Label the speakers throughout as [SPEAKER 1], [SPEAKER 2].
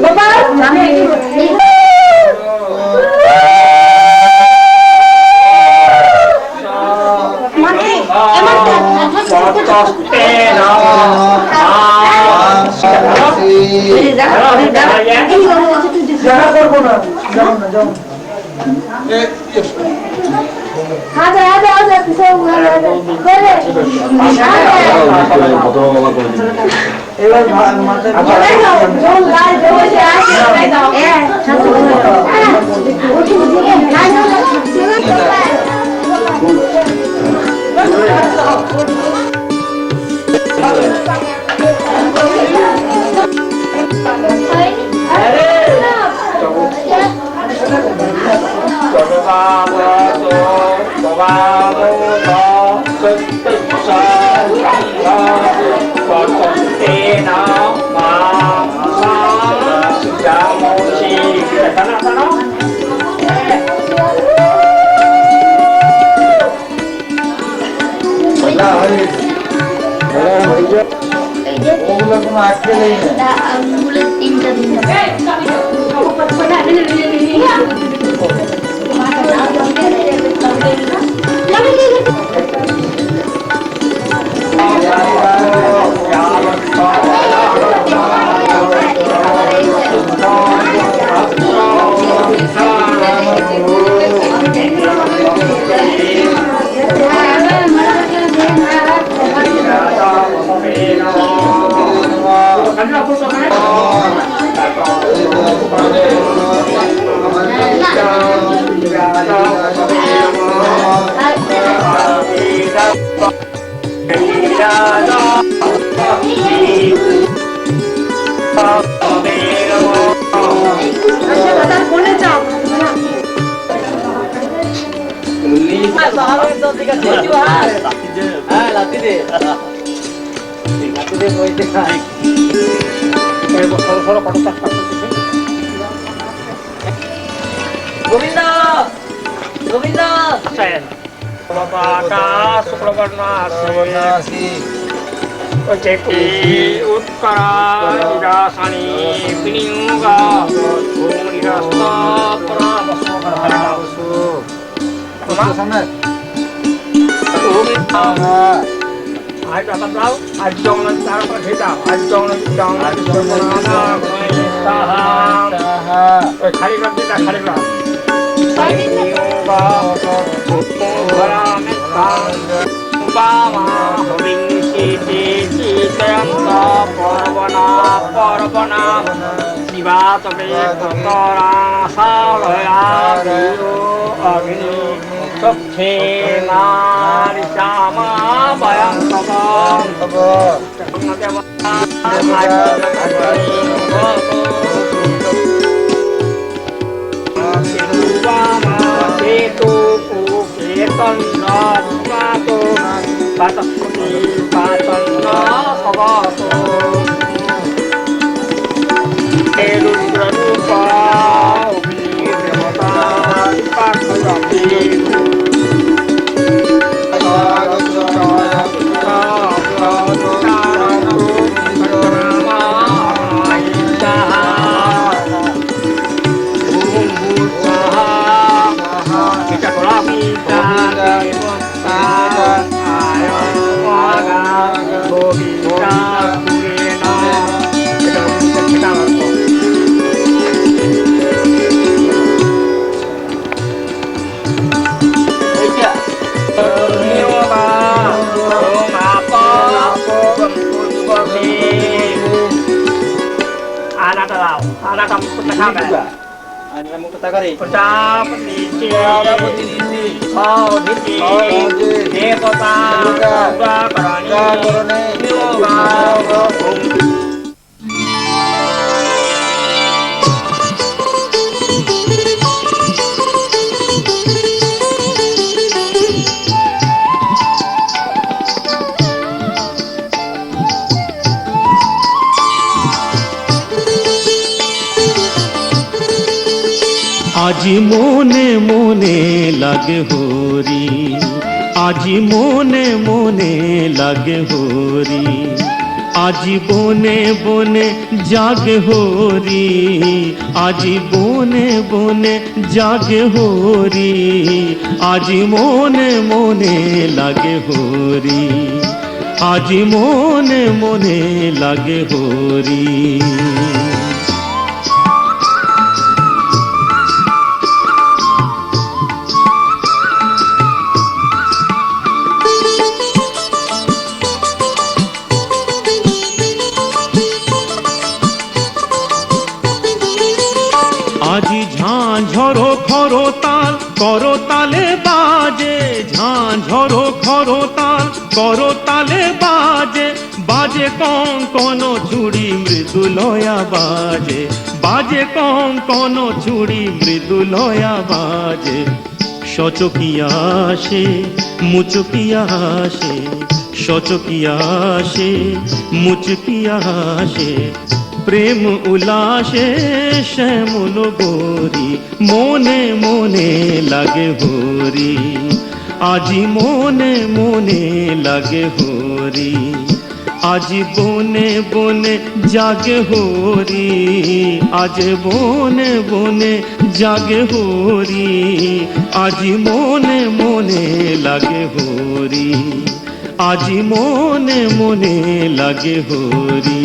[SPEAKER 1] বাবা
[SPEAKER 2] গোবিন্দ গোবিন্দ
[SPEAKER 3] আজি মনে মনে লাগে হরি, আজি মনে মনে লাগে হরি, আজি বনে বনে জাগে হরি, আজি বনে বনে জাগে হরি, আজি মনে মনে লাগে হরি, আজি মনে মনে লাগে হরি। আজি ঝাঁঝরো খরতাল করতালে বাজে, ঝাঁঝরো খরতাল করতালে বাজে, বাজে কঙ্কন চুড়ি মৃদুলয়া বাজে, বাজে কঙ্কন চুড়ি মৃদুলয়া বাজে। সচকিয়া আসে মুচকিয়া আসে, সচকিয়া আসে মুচকিয়া আসে, প্রেম উল্লাসে শ্যামল গোরি, মনে মনে লাগে হরি, আজি মনে মনে লাগে হরি, আজি বনে বনে জাগে হরি, আজ বনে বনে জাগে হরি, আজি মনে মনে লাগে হরি, আজি মনে মনে লাগে হরি।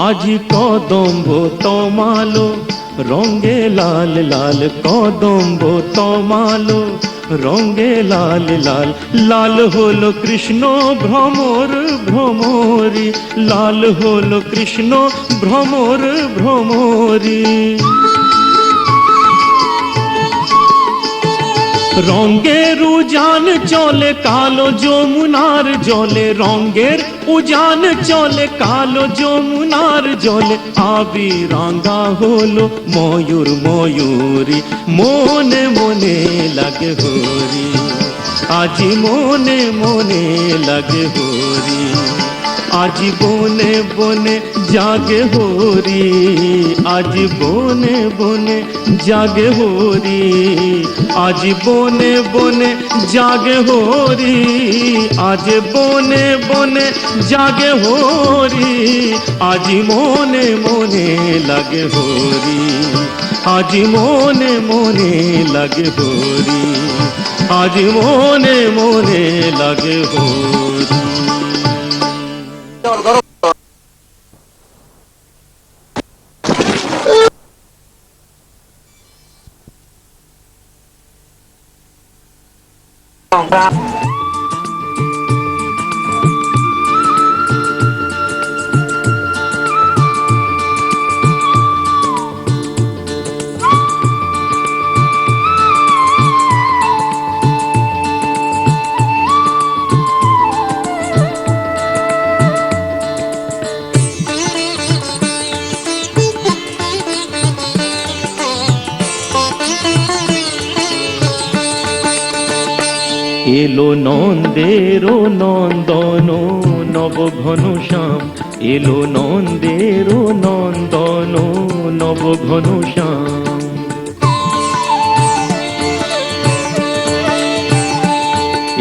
[SPEAKER 3] আজি কদম্ব তমালো রঙে লাল লাল, কদম্ব তমালো রঙে লাল লাল, লাল হলো কৃষ্ণ ভ্রমর ভ্রমরি, লাল হলো কৃষ্ণ ভ্রমর ভ্রমরি। রঙের উজান চলে কালো যমুনার জলে, রঙের উজান চলে কালো যমুনার জলে, আবি রাঙা হলো ময়ূর ময়ূরী, মনে মনে লাগে হরি, আজি মনে মনে লাগে হরি, আজি বনে বনে জাগে হরি, আজি বনে বনে জাগে হরি, আজি বনে বনে জাগে হরি, আজ বনে বনে জাগে হরি, আজি মনে মনে লাগে হরি, আজি মনে মনে লাগে হরি, আজি মনে মনে লাগে হরি। এলো নন্দের নন্দন নব ঘন শ্যাম, এলো নন্দের নন্দন নব ঘন শ্যাম।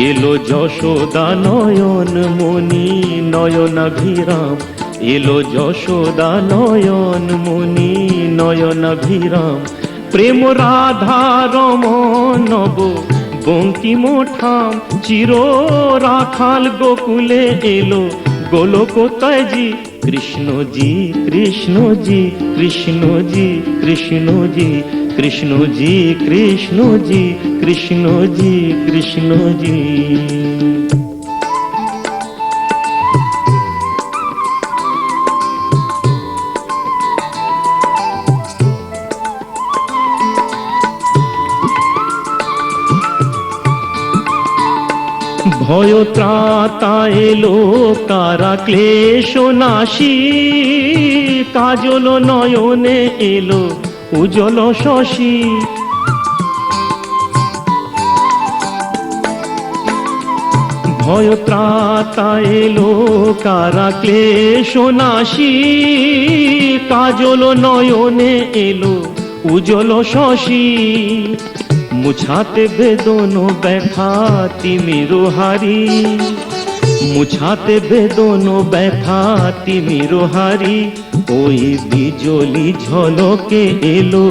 [SPEAKER 3] এলো যশোদা নয়ন মণি নয়নাভিরাম, এলো যশোদা নয়ন মণি নয়নাভিরাম, প্রেম রাধা রমণ নব বঙ্কিম ঠাম, চির রাখাল গোকুলে এলো গোলকতাজি, কৃষ্ণজি কৃষ্ণজি কৃষ্ণজি কৃষ্ণজি কৃষ্ণজি কৃষ্ণজি কৃষ্ণজি কৃষ্ণজি। ভয় ত্রাতা এলো কারা ক্লেশ নাশী, কাজল নয়নে এলো উজ্জ্বল শশী, ভয় ত্রাতা এলো কারা ক্লেশ নাশী, কাজল নয়নে এলো উজ্জ্বল শশী, মুছাতে বেদন ব্যথা তিমির হারি, মুছাতে বেদন ব্যথা তিমির হারি, ওই বিজলি ঝলকে এলো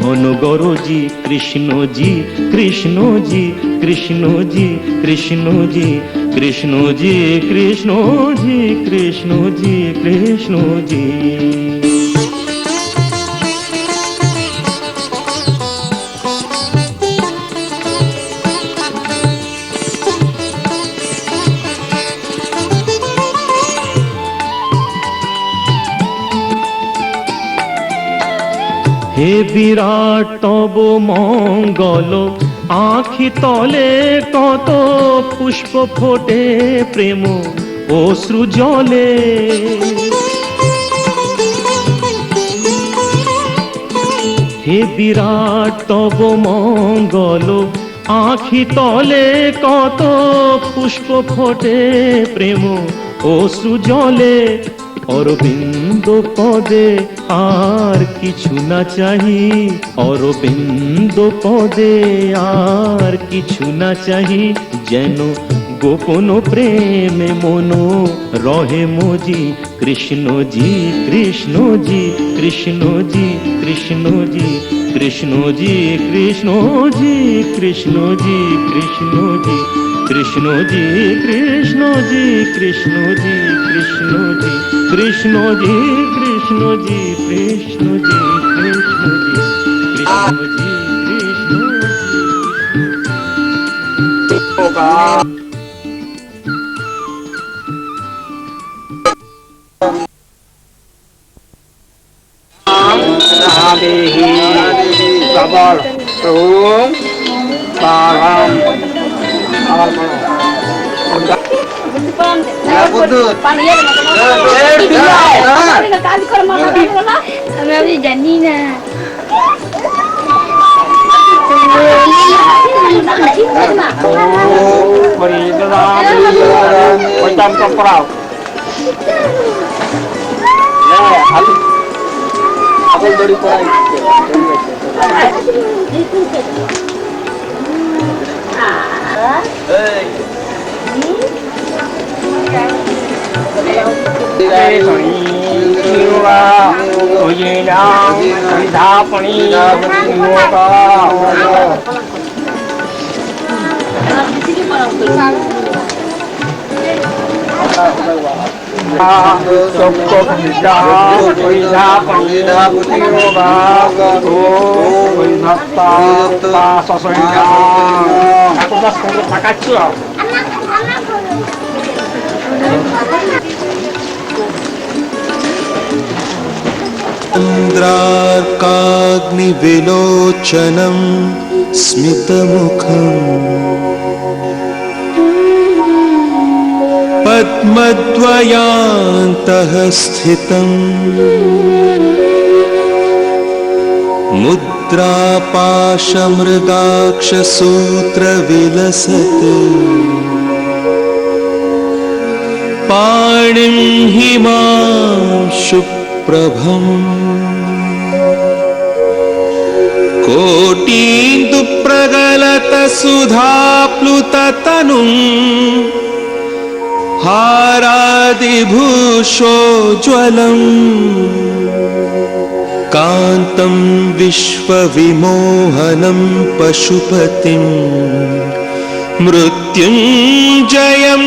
[SPEAKER 3] ঘন গরজি কৃষ্ণজি কৃষ্ণজি কৃষ্ণজি কৃষ্ণজি কৃষ্ণজি কৃষ্ণজি কৃষ্ণজি কৃষ্ণজি। হে বিরাট তব মঙ্গল, আঁখি তলে কত পুষ্প ফোটে প্রেম অশ্রু জলে। হে বিরাট তব মঙ্গল, আঁখি তলে কত পুষ্প ফোটে প্রেম অশ্রু জলে। অরবিন্দ পদে আর কিছু না চাহি, অরবিন্দ পদে আর কিছু না চাহি, যেন গোপন প্রেমে মন রহে মজি। কৃষ্ণজি কৃষ্ণজি কৃষ্ণজি কৃষ্ণজি কৃষ্ণজি কৃষ্ণজি কৃষ্ণজি কৃষ্ণজি কৃষ্ণজি কৃষ্ণজি কৃষ্ণজি কৃষ্ণজি কৃষ্ণজি কৃষ্ণজি কৃষ্ণজি কৃষ্ণজি কৃষ্ণজি কৃষ্ণজি।
[SPEAKER 1] প্রবল ওম পারম আবার
[SPEAKER 4] আমি জানি না।
[SPEAKER 1] পড়াও আপন দড়ি পড়াই
[SPEAKER 5] चन्द्रार्काग्निविलोचनं स्मितमुखम् पद्मद्वयान्तः स्थितम् मुद्रापाशमृगाक्षसूत्रविलसत् पाणिं हिमांशुप्रभम् कोटीन्दुप्रगलतसुधाप्लुततनुम् हारादिभूषोज्ज्वलम् कान्तं विश्वविमोहनं पशुपतिं मृत्युञ्जयं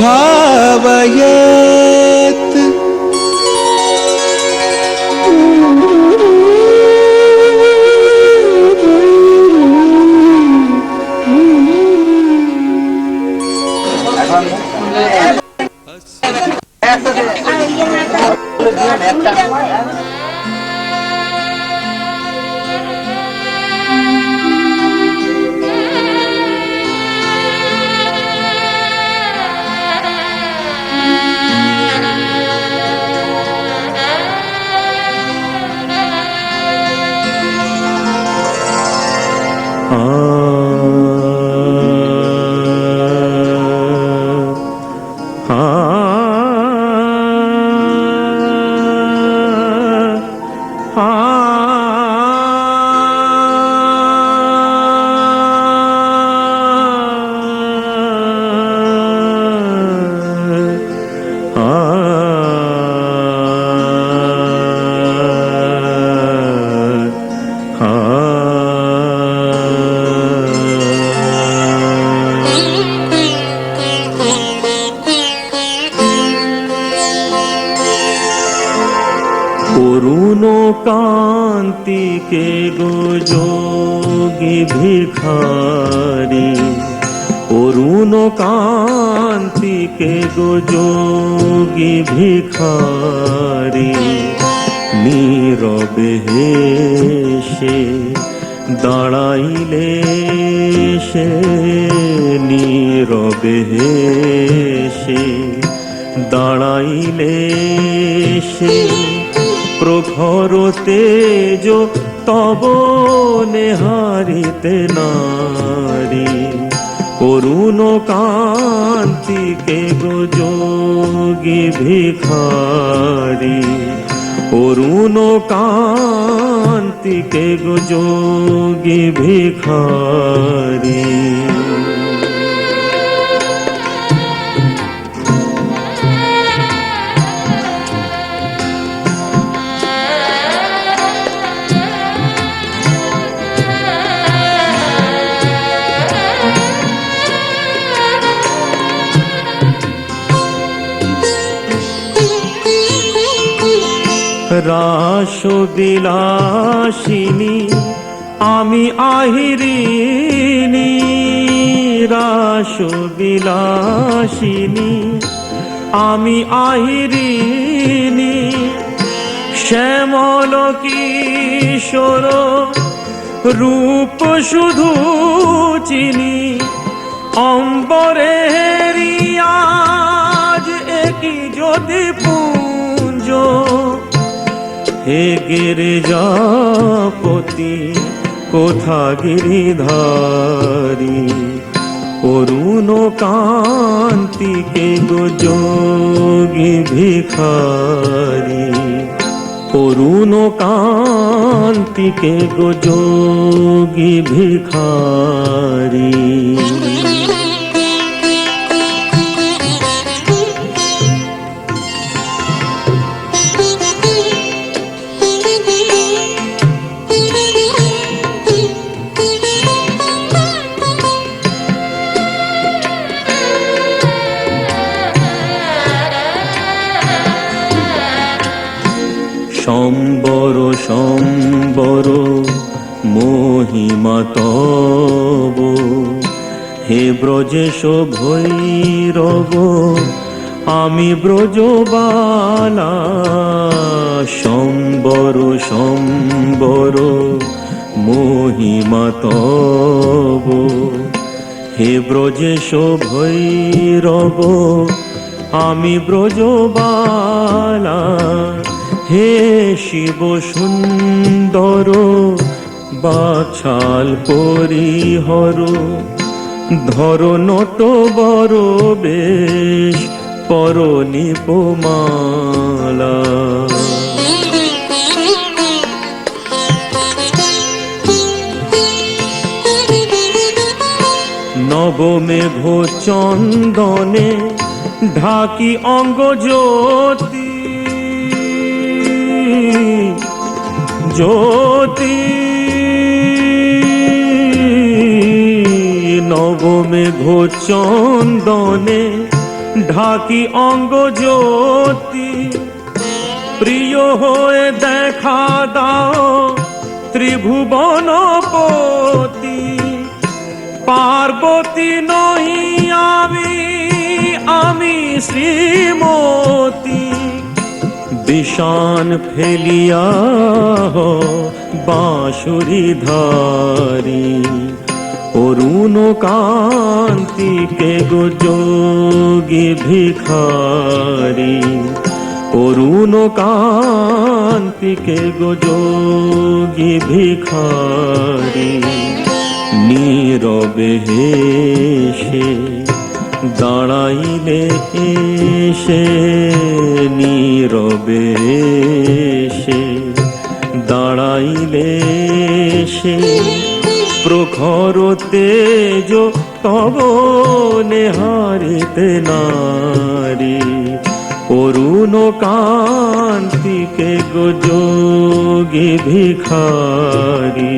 [SPEAKER 5] भावयेत्।
[SPEAKER 3] অরুণ কান্তিকে গো যোগী ভিখারি, অরুণ কান্তিকে গো যোগী ভিখারি, নীরবে হেসে দাঁড়াইলে সে, নীরবে হেসে দাঁড়াইলে সে, প্রখর তেজ তব নেহারিতে নারী, অরুণ কান্তিকে গো যোগী ভিখারি, অরুণ কান্তিকে গো যোগী ভিখারি। রাসবিলাসিনী আমি আহিরিণী, রাসবিলাসিনী আমি আহিরিণী, শ্যামল কিশোর রূপ শুধু চিনি, অম্বরেরি আজ একই যদি পুঞ্জ, হে গিরিজাপতি কোথা গিরিধারী, অরুণ কান্তিকে গো যোগী ভিখারি, অরুণ কান্তিকে গো যোগী ভিখারি। সম্বর সম্বর মহিমা তব, হে ব্রজেশ ভৈরব আমি ব্রজবালা, সম্বর সম্বর মহিমা তব, হে ব্রজেশ ভৈরব আমি ব্রজবালা, হে শিব সুন্দর বাছাল পরিহর, ধর নত বর বেশ পর নিপমালা, নবমেঘ চন্দনে ঢাকি অঙ্গ জ্যোতি, জ্যোতি নবমেঘ চন্দনে ঢাকি অঙ্গ জ্যোতি, প্রিয় হয়ে দেখা দাও ত্রিভুবনপতি, পার্বতী নহি আমি আমি শ্রীমতী, বিষান ফেলিয়া বাঁশুরি ধারি, অরুণ কান্তিকে গো যোগী ভিখারি, অরুণ কান্তিকে গো যোগী ভিখারি, নীরবে হেসে দাঁড়াইলে এসে, নীরবে এসে দাঁড়াইলে সে, প্রখর তেজ তব নেহারিতে নারী, অরুণ কান্তিকে গো যোগী ভিখারি,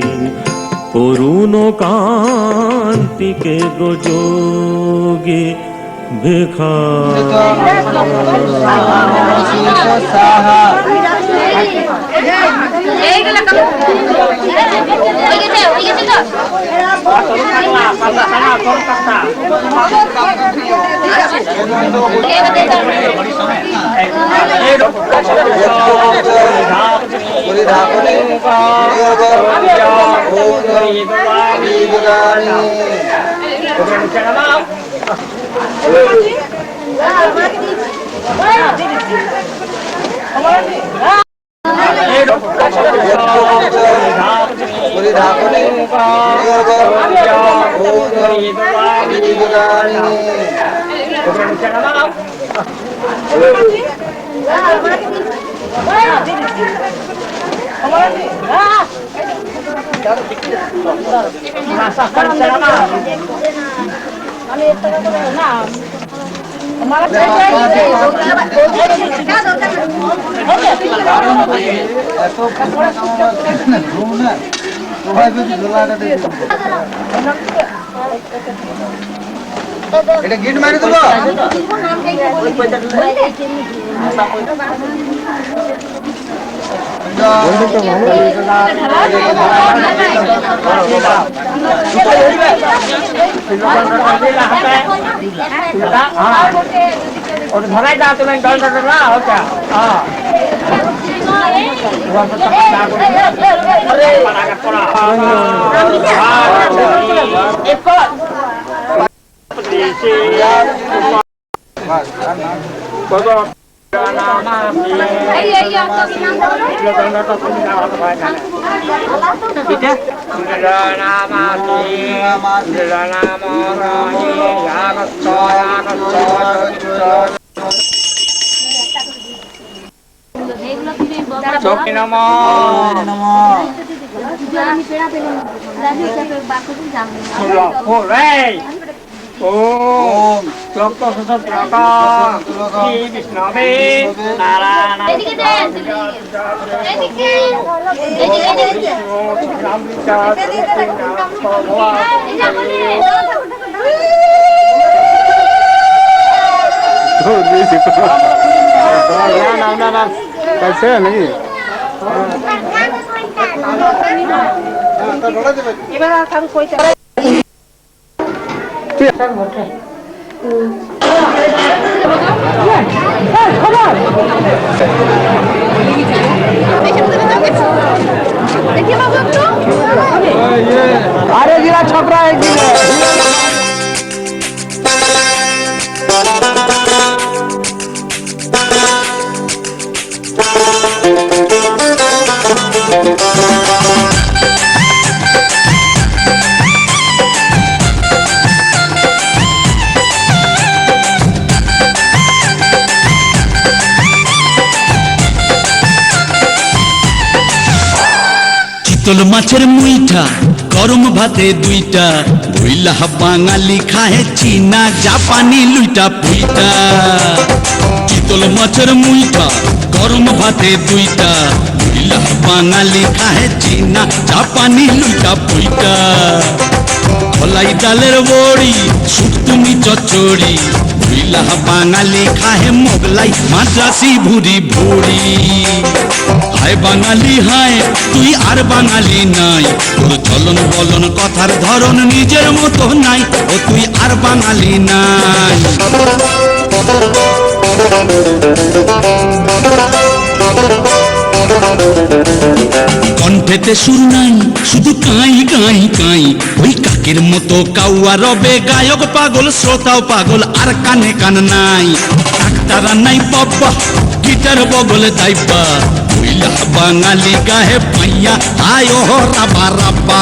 [SPEAKER 3] অরুণ কান্তিকে গো যোগী ভিখারি।
[SPEAKER 4] এইগুলা ওই গেছে তো
[SPEAKER 1] এটা গিট মারি দেবো ধরাই দাও তুমি না ওটা Om Loko Susatraka Ki Vishnabe Narana कैसे है नहीं अरे गिरा छपरा एक
[SPEAKER 6] চিতল মাছের মুইঠা গরম ভাতে দুইটা বইলা বাঙালি খাহে চীনা জাপানি লুইটা পুইটা চিতল মাছের মুইঠা গরম ভাতে দুইটা বইলা বাঙালি খাহে চীনা জাপানি লুইটা পুইটা কলাই ডালের বড়ি শুক্তুমি চচ্চড়ি বইলা বাঙালি খাহে মোগলাই মাদ্রাসি ভুরি ভুরি হায় বাঙালি হায় তুই আর বাঙালি নাই তোর চলন বলন কথার ধরন নিজের মতো নাই ও তুই আর বাঙালি নাই কণ্ঠেতে সুর নাই শুধু কাই কাই কাই ওই কাকের মতো কাউয়া রবে গায়ক পাগল শ্রোতাও পাগল আর কানে কান নাই ডাক্তার নাই বাবা গিটার বগলে দাইবা ওইলা বাঙালি গাহে পাইয়া আয় ও রাবা রাবা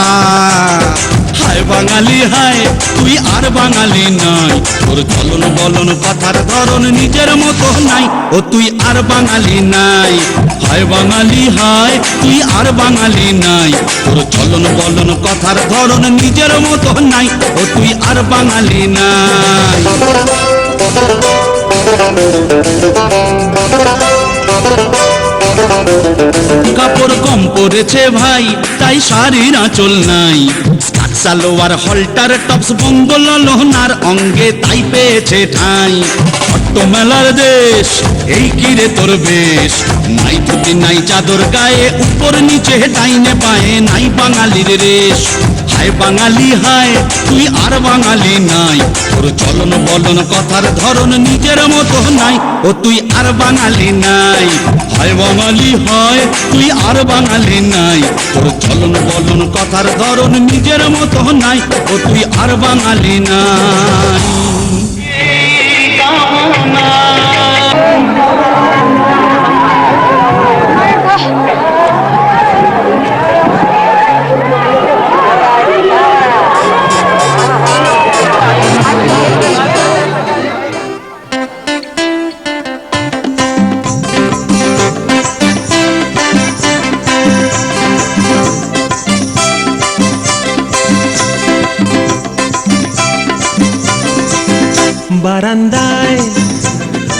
[SPEAKER 6] হায় বাঙালি হায় তুই আর বাঙালি নাই তোর চলন বলন কথার ধরন নিজের মতো নাই ও তুই আর বাঙালি নাই হায় বাঙালি হায় তুই আর বাঙালি নাই তোর চলন বলন কথার ধরন নিজের মতো নাই ও তুই আর বাঙালি নাই কাপড় কম পরেছে ভাই, তাই শাড়ির আঁচল নাই। স্কার্ট সালোয়ার হলটার টপস বঙ্গল লোহনার অঙ্গে তাই পেয়েছে ঠাঁই। অট্ট মেলার দেশ এই কিরে তোর বেশ, নাই ধুতি নাই চাদর গায়ে, উপর নিচে ডাইনে পায়ে নাই বাঙালির রেশ। হায় বাঙালি হায়, তুই আর বাঙালি নাই, তোর চলন বলন কথার ধরন নিজের মতো নাই। ও তুই আর বাঙালি নাই, হায় বাঙালি হয়, তুই আর বাঙালি নাই, তোর চলন বলন কথার ধরন নিজের মতো নাই। ও তুই আর বাঙালি নাই।
[SPEAKER 5] বারান্দায়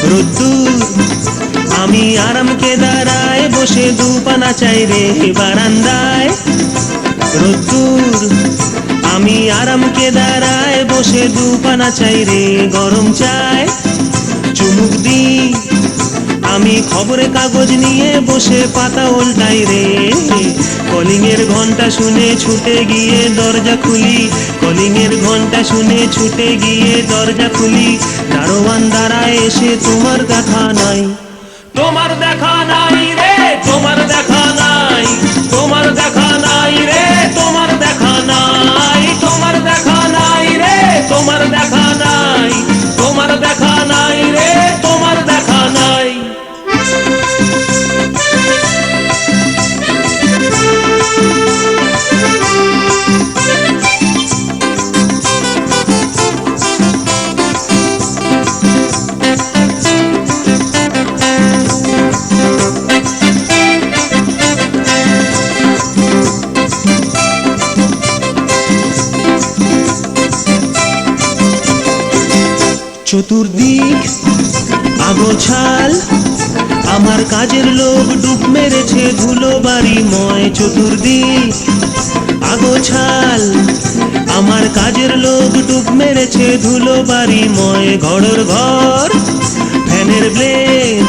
[SPEAKER 5] রোদ্দুর, আমি আরামকে দাঁড়ায় বসে দুপানা চাই রে। বারান্দায় রোদ্দুর, আমি আরামকে দাঁড়ায় বসে দুপানা চাই রে। গরম চায় চুমুক দি, আমি খবরের কাগজ নিয়ে বসে পাতা উল্টাই রে। কলিং এর ঘন্টা শুনে ছুটে গিয়ে দরজা খুলি, কলিং এর ঘন্টা শুনে ছুটে গিয়ে দরজা খুলি। দারোয়ান দাঁড়ায় এসে তোমার দেখা নাই, তোমার দেখা নাই রে, তোমার দেখা নাই, তোমার দেখা নাই রে, তোমার দেখা নাই, তোমার দেখা নাই রে, তোমার দেখা নাই, তোমার দেখা নাই রে, তোমার দেখা নাই। চতুর্দিক আগোছাল, আমার কাজের লোক ডুব মেরেছে ধুলো বাড়িময়। চতুর্দিক আগোছাল, আমার কাজের লোক ডুব মেরেছে ধুলো বাড়িময়। ঘরের ঘর ফ্যানের ব্লেড,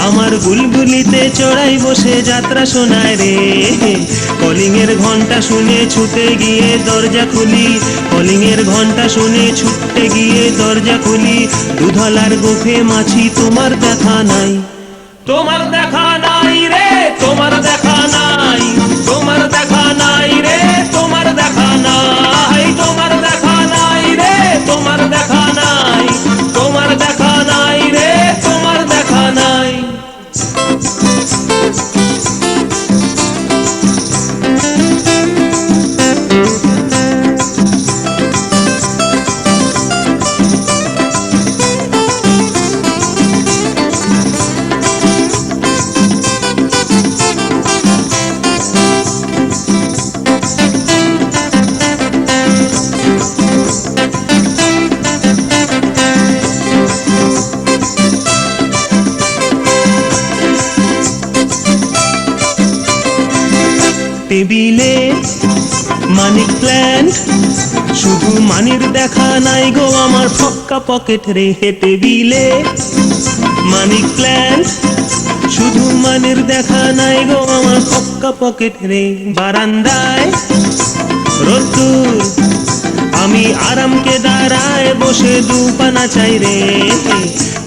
[SPEAKER 5] আমার বুলবুলিতে চড়াই বসে যাত্রা শোনায় রে। কলিং এর ঘন্টা শুনে ছুটে গিয়ে দরজা খুলি, কলিং এর ঘন্টা শুনে ছুটে গিয়ে দরজা খুলি। দুধলার গোফে মাছি তোমার দেখা নাই, তোমার দেখা নাই রে, তোমার দেখা নাই, তোমার দেখা নাই রে, তোমার দেখা নাই, তোমার দেখা নাই রে, তোমার দেখা নাই, তোমার দেখা নাই রে, তোমার দেখা নাই। টেবিলে মানি প্ল্যান্ট, শুধু মানির দেখা নাই গো আমার ফক্কা পকেট রে। টেবিলে মানি প্ল্যান্ট, শুধু মানির দেখা নাই গো আমার ফক্কা পকেট রে। বারান্দায় রোদ্দুর, আমি আরামকে দাঁড়ায় বসে দুপানা চাই রে।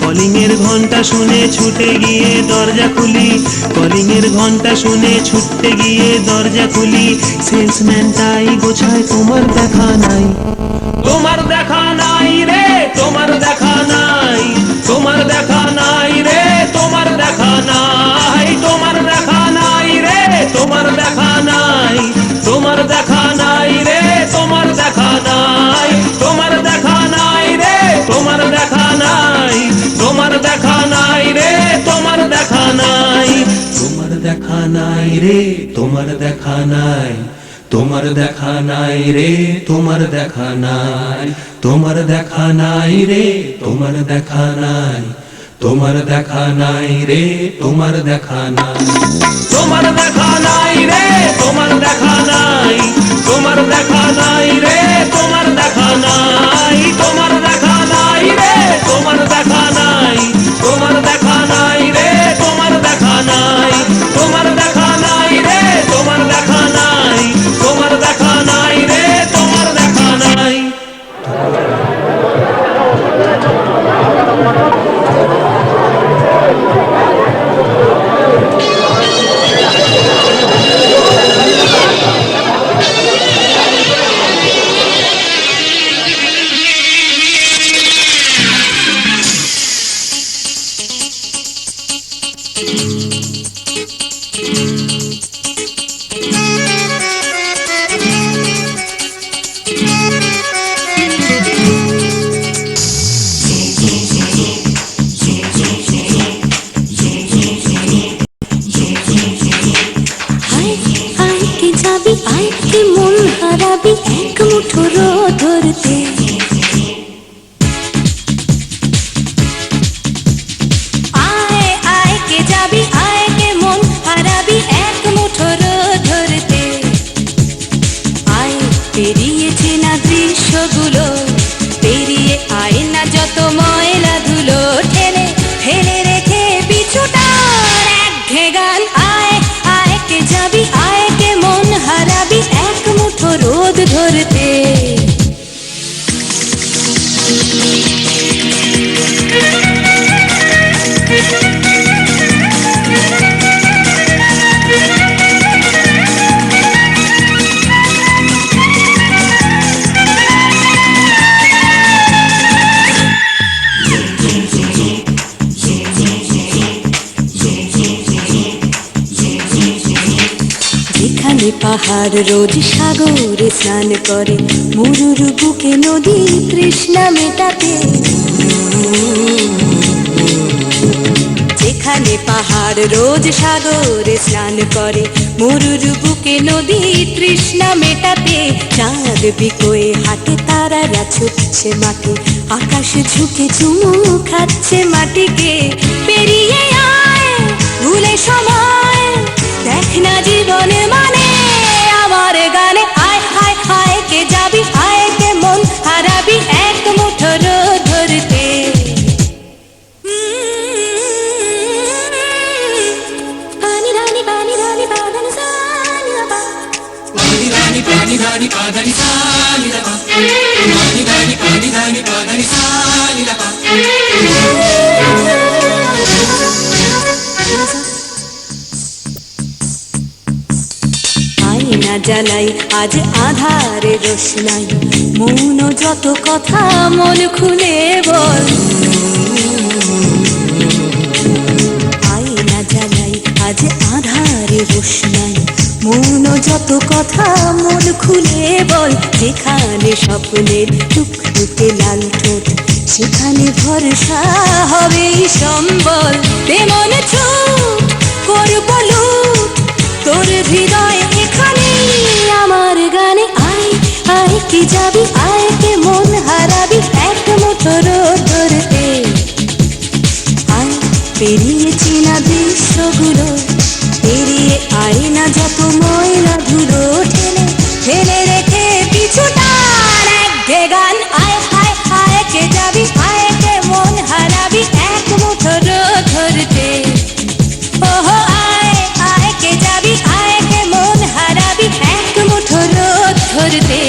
[SPEAKER 5] কলিং এর ঘন্টা শুনে ছুটে গিয়ে দরজা খুলি, কলিং এর ঘন্টা শুনে ছুটে গিয়ে দরজা খুলি। সেলসম্যান তাই গোছায় তোমার দেখা নাই, তোমার দেখা নাই রে, তোমার দেখা নাই, তোমার দেখা নাই রে, তোমার দেখা নাই, তোমার দেখা নাই রে, তোমার দেখা নাই, তোমার দেখা নাই রে, তোমার দেখা নাই, তোমার দেখা নাই রে, তোমার দেখা নাই, তোমার দেখা নাই রে, তোমার দেখা নাই, তোমার দেখা নাই রে, তোমার দেখা নাই, তোমার দেখা নাই রে, তোমার দেখা নাই, তোমার দেখা নাই রে, তোমার দেখা নাই, তোমার দেখা নাই রে, তোমার দেখা নাই, তোমার দেখা নাই রে, তোমার দেখা নাই, তোমার দেখা নাই রে, তোমার দেখা নাই, তোমার দেখা নাই রে, তোমার দেখা নাই, তোমার দেখা নাই রে, তোমার দেখা নাই, তোমার দেখা নাই রে, তোমার দেখা নাই, তোমার দেখা নাই রে, তোমার দেখা নাই।
[SPEAKER 4] আয় কে মন হারাবি এক মুঠো রোদ ধরতে, আয় আয় কে যাবি, আয় কে মন হারাবি এক মুঠো রোদ ধরতে, আয় পেরিয়েছে না দৃশ্যগুলো, পেরিয়ে আয় না যত ময়লা ধুলো, ঠেলে ফেলে রেখে পিছুটার একঘে গান, আয় আয় কে যাবি, আয় কে মন হারাবি এক মুঠো রোদ ধরতে। যেখানে পাহাড় রোজ সাগরে স্নান করে, মরুর বুকে নদী তৃষ্ণা মেটাতে, যেখানে পাহাড় রোজ সাগরে স্নান করে, মরুর বুকে নদী তৃষ্ণা মেটাতে, চাঁদ বিকোয়ে হাটে তারারা ছুটছে মাঠে, আকাশ ঝুঁকে চুমু খাচ্ছে মাটিকে, পেরিয়ে আয় ভুলে সময়, দেখ না জীবনে মানে আমার গানে, আয় হায় হায় কে যাবি, আয় কে মন হারাবি এক মুঠো রোদ ধরতে। পানি রানি পানি রানি পানি সানি বাবা, পানি রানি পানি রানি পানি সানি বাবা, পানি রানি পানি রানি পানি সানি বাবা। আয়না জ্বালাই আজ আধারে রোশনাই, মৌন যত কথা মন খুলে বল, আয়না জ্বালাই আজ আধারে রোশনাই, মৌন যত কথা মন খুলে বল, যেখানে স্বপ্নের টুকটুকে লাল ঠোঁট, সেখানে ভরসা হবে সম্বল, তেমন ছুট করব লুট তোর হৃদয় এখানে আমার গানে, আয় আয় কি যাবি, আয় কে মন হারাবি এক মুঠো রোদ ধরতে, আয় পেরিয়েছি না দৃশ্যগুলো, পেরিয়ে আয় না যত ময়লা ধুলো, ঠেলে ফেলে রেখে পিছুটার একঘে গান, আয় হায় হায় কে যাবি, আয় কে মন হারাবি এক মুঠো রোদ ধরতে, ওহো আয় আয় কে যাবি, আয় কে মন হারাবি এক মুঠো রোদ ধরতে।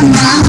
[SPEAKER 7] mama.